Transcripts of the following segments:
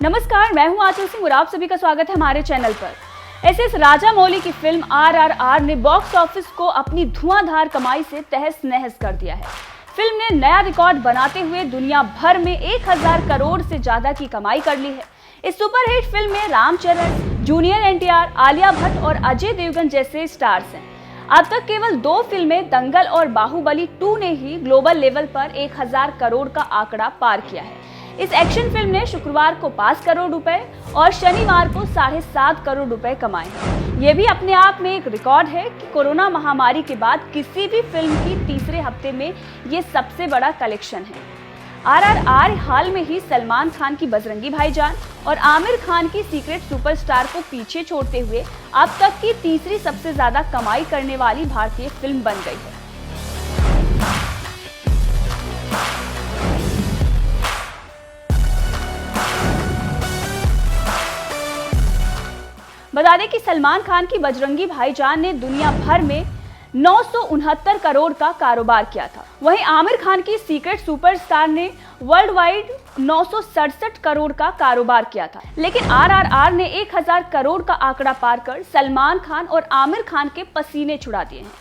नमस्कार, मैं हूं आंचल सिंह और आप सभी का स्वागत है हमारे चैनल पर। एसएस राजामौली की फिल्म आरआरआर ने बॉक्स ऑफिस को अपनी धुआंधार कमाई से तहस नहस कर दिया है। फिल्म ने नया रिकॉर्ड बनाते हुए दुनिया भर में 1000 करोड़ से ज्यादा की कमाई कर ली है। इस सुपरहिट फिल्म में रामचरण, जूनियर एनटीआर, आलिया भट्ट और अजय देवगन जैसे स्टार्स हैं। अब तक केवल 2 फिल्में दंगल और बाहुबली 2 ने ही ग्लोबल लेवल पर 1000 करोड़ का आंकड़ा पार किया है। इस एक्शन फिल्म ने शुक्रवार को 5 करोड़ रुपए और शनिवार को 7.5 करोड़ रुपए कमाए हैं। ये भी अपने आप में एक रिकॉर्ड है कि कोरोना महामारी के बाद किसी भी फिल्म की तीसरे हफ्ते में ये सबसे बड़ा कलेक्शन है। आरआरआर हाल में ही सलमान खान की बजरंगी भाईजान और आमिर खान की सीक्रेट सुपरस्टार को पीछे छोड़ते हुए अब तक की तीसरी सबसे ज्यादा कमाई करने वाली भारतीय फिल्म बन गई है। बता दें कि सलमान खान की बजरंगी भाईजान ने दुनिया भर में 969 करोड़ का कारोबार किया था। वहीं आमिर खान की सीक्रेट सुपरस्टार ने वर्ल्ड वाइड 967 करोड़ का कारोबार किया था। लेकिन आरआरआर ने 1000 करोड़ का आंकड़ा पार कर सलमान खान और आमिर खान के पसीने छुड़ा दिए हैं।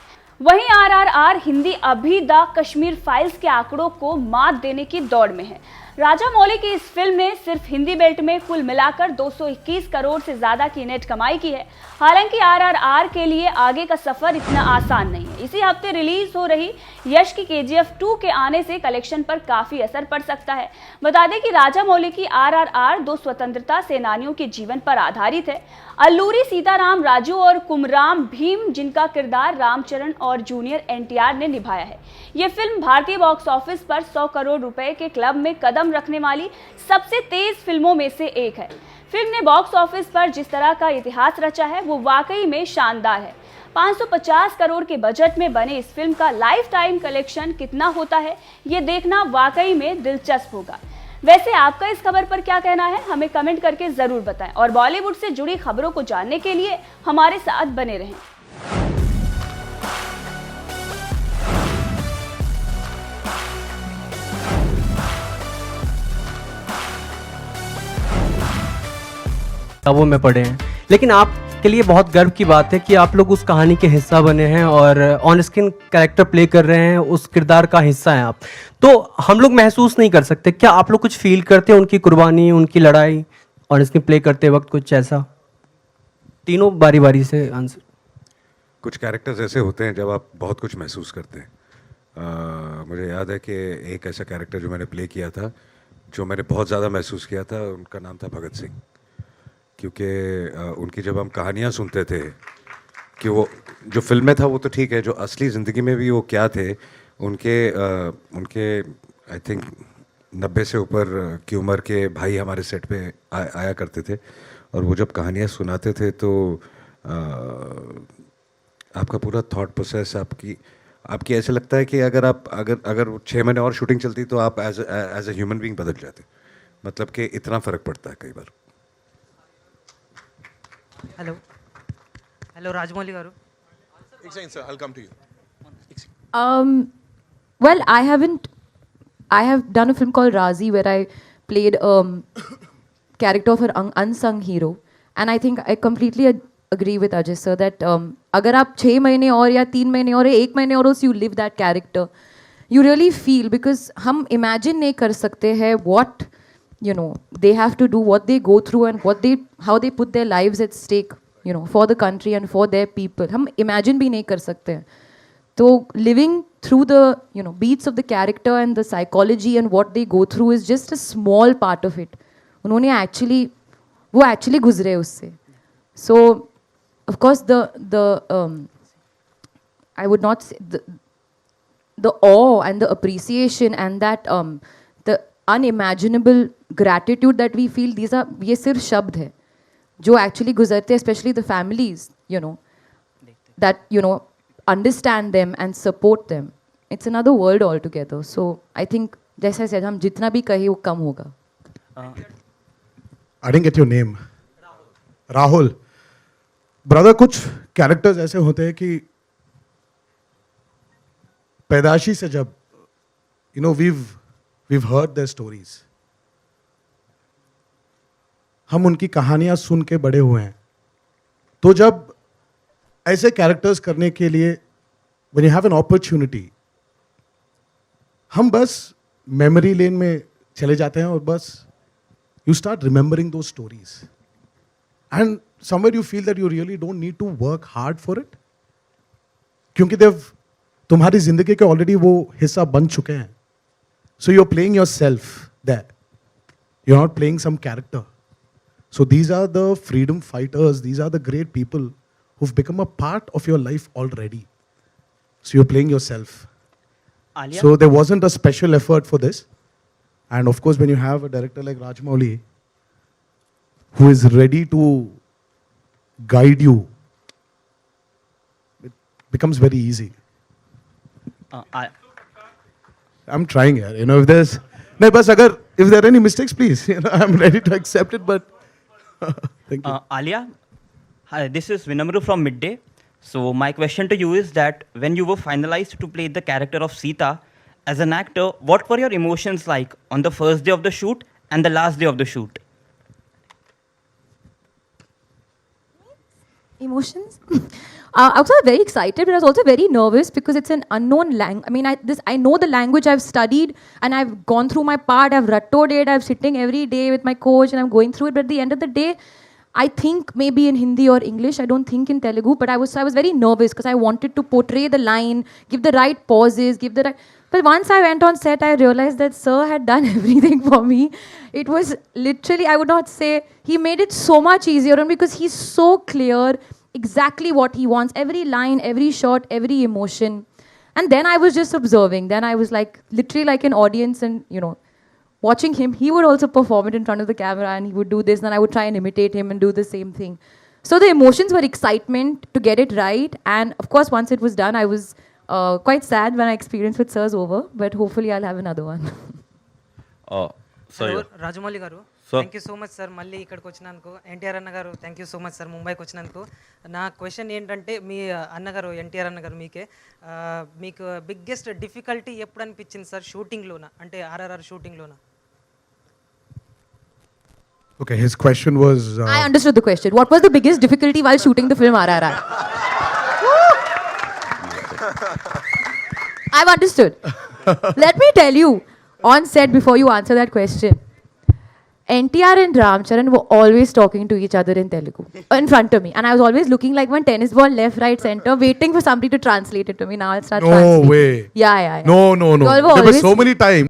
वहीं आरआरआर हिंदी अभी द कश्मीर फाइल्स के आंकड़ों को मात देने की दौड़ में है। राजामौली की इस फिल्म ने सिर्फ हिंदी बेल्ट में कुल मिलाकर 221 करोड़ से ज्यादा की नेट कमाई की है। हालांकि आरआरआर के लिए आगे का सफर इतना आसान नहीं है। इसी हफ्ते रिलीज हो रही यश की केजीएफ 2 के आने से कलेक्शन पर काफी असर पड़ सकता है। बता दें कि राजामौली की आरआरआर 2 स्वतंत्रता सेनानियों के जीवन पर आधारित है। अल्लूरी सीताराम राजू और कुमराम भीम, जिनका किरदार रामचरण और जूनियर एनटीआर ने निभाया है। ये फिल्म भारतीय बॉक्स ऑफिस पर 100 करोड़ रुपए के क्लब में कदम रखने वाली सबसे तेज फिल्मों में से एक है। फिल्म ने बॉक्स ऑफिस पर जिस तरह का इतिहास रचा है वो वाकई में शानदार है। 550 करोड़ के बजट में बने इस फिल्म का लाइफ टाइम कलेक्शन कितना होता है ये देखना वाकई में दिलचस्प होगा। वैसे आपका इस खबर पर क्या कहना है, हमें कमेंट करके जरूर बताएं और बॉलीवुड से जुड़ी खबरों को जानने के लिए हमारे साथ बने रहें। किताबों में पढ़े हैं, लेकिन आपके लिए बहुत गर्व की बात है कि आप लोग उस कहानी के हिस्सा बने हैं और ऑन स्क्रीन कैरेक्टर प्ले कर रहे हैं, उस किरदार का हिस्सा हैं आप। तो हम लोग महसूस नहीं कर सकते, क्या आप लोग कुछ फील करते हैं उनकी कुर्बानी, उनकी लड़ाई ऑन स्क्रीन प्ले करते वक्त कुछ ऐसा? तीनों बारी बारी से आंसर। कुछ कैरेक्टर्स ऐसे होते हैं जब आप बहुत कुछ महसूस करते हैं। मुझे याद है कि एक ऐसा कैरेक्टर जो मैंने प्ले किया था, जो मैंने बहुत ज़्यादा महसूस किया था, उनका नाम था भगत सिंह। क्योंकि उनकी जब हम कहानियाँ सुनते थे कि वो जो फिल्म में था वो तो ठीक है, जो असली ज़िंदगी में भी वो क्या थे, उनके आई थिंक 90 से ऊपर की उम्र के भाई हमारे सेट पे आया करते थे और वो जब कहानियाँ सुनाते थे तो आपका पूरा थॉट प्रोसेस आपकी ऐसे लगता है कि अगर 6 महीने और शूटिंग चलती तो आप एज ए ह्यूमन बीइंग बदल जाते। मतलब कि इतना फ़र्क पड़ता है कई बार। Hello, Rajmouli garu. एक second, sir. I'll come to you. Well, I have done a film called Razi where I played character of an unsung hero, and I think I completely agree with Ajay sir that अगर आप 6 महीने और या 3 महीने और 1 महीने और you live that character, you really feel, because हम imagine नहीं कर सकते हैं what they have to do, what they go through, and how they put their lives at stake, for the country and for their people. हम imagine भी नहीं कर सकते हैं। तो living through the beats of the character and the psychology and what they go through is just a small part of it. उन्होंने वो actually गुजरे उससे। So of course I would not say the awe and the appreciation and that the unimaginable gratitude that we feel, ये सिर्फ शब्द है जो actually गुजरते, especially the families, that understand them and support them. It's another world altogether. So I think जैसा said, हम जितना भी कहे वो कम होगा। I didn't get your name. Rahul. Brother, कुछ कैरेक्टर्स ऐसे होते हैं कि पैदाशी से जब we've heard their stories. हम उनकी कहानियां सुन के बड़े हुए हैं. तो जब ऐसे कैरेक्टर्स करने के लिए when you have an opportunity, हम बस मेमोरी लेन में चले जाते हैं और बस you start remembering those stories. And somewhere you feel that you really don't need to work hard for it. क्योंकि तुम्हारी जिंदगी के ऑलरेडी वो हिस्सा बन चुके हैं. So you're playing yourself there. You're not playing some character. So these are the freedom fighters, these are the great people who've become a part of your life already. So you're playing yourself. Alia? So there wasn't a special effort for this. And of course, when you have a director like Rajamouli, who is ready to guide you, it becomes very easy. I'm trying here. If there's, no, if there are any mistakes, please, I'm ready to accept it, but thank you. Alia, hi, this is Vinamru from Midday. So my question to you is that when you were finalized to play the character of Sita, as an actor, what were your emotions like on the first day of the shoot and the last day of the shoot? Emotions? I was very excited, but I was also very nervous because it's an unknown language. I mean, I know the language, I've studied, and I've gone through my part, I've rattoed it, I'm sitting every day with my coach, and I'm going through it. But at the end of the day, I think maybe in Hindi or English, I don't think in Telugu, but I was very nervous because I wanted to portray the line, give the right pauses, give the right... But once I went on set, I realized that Sir had done everything for me. It was literally, I would not say, he made it so much easier on me because he's so clear exactly what he wants, every line, every shot, every emotion. And then I was just observing. Then I was like, literally like an audience and, watching him. He would also perform it in front of the camera and he would do this. And I would try and imitate him and do the same thing. So the emotions were excitement to get it right. And of course, once it was done, I was quite sad when I experienced with Sir's over. But hopefully I'll have another one. Rajamouli గారు thank you so much sir మళ్ళీ ఇక్కడికి వచ్చినందుకు. ఎన్టీఆర్ అన్న గారు thank you so much sir ముంబైకి వచ్చినందుకు. నా question ఏంటంటే మీ అన్నగారు ఎన్టీఆర్ అన్న గారు మీకు బిగ్గెస్ట్ డిఫికల్టీ ఎప్పుడు అనిపించింది సార్ షూటింగ్లోన, అంటే RRR షూటింగ్లోన? Okay, his question was... I understood the question. What was the biggest difficulty while shooting the film RRR? I've understood. Let me tell you, on set before you answer that question, NTR and Ramcharan were always talking to each other in Telugu in front of me. And I was always looking like one tennis ball, left, right, center, waiting for somebody to translate it to me. Now I'll start translating. No way. Yeah. No. You all were There were always- so many times.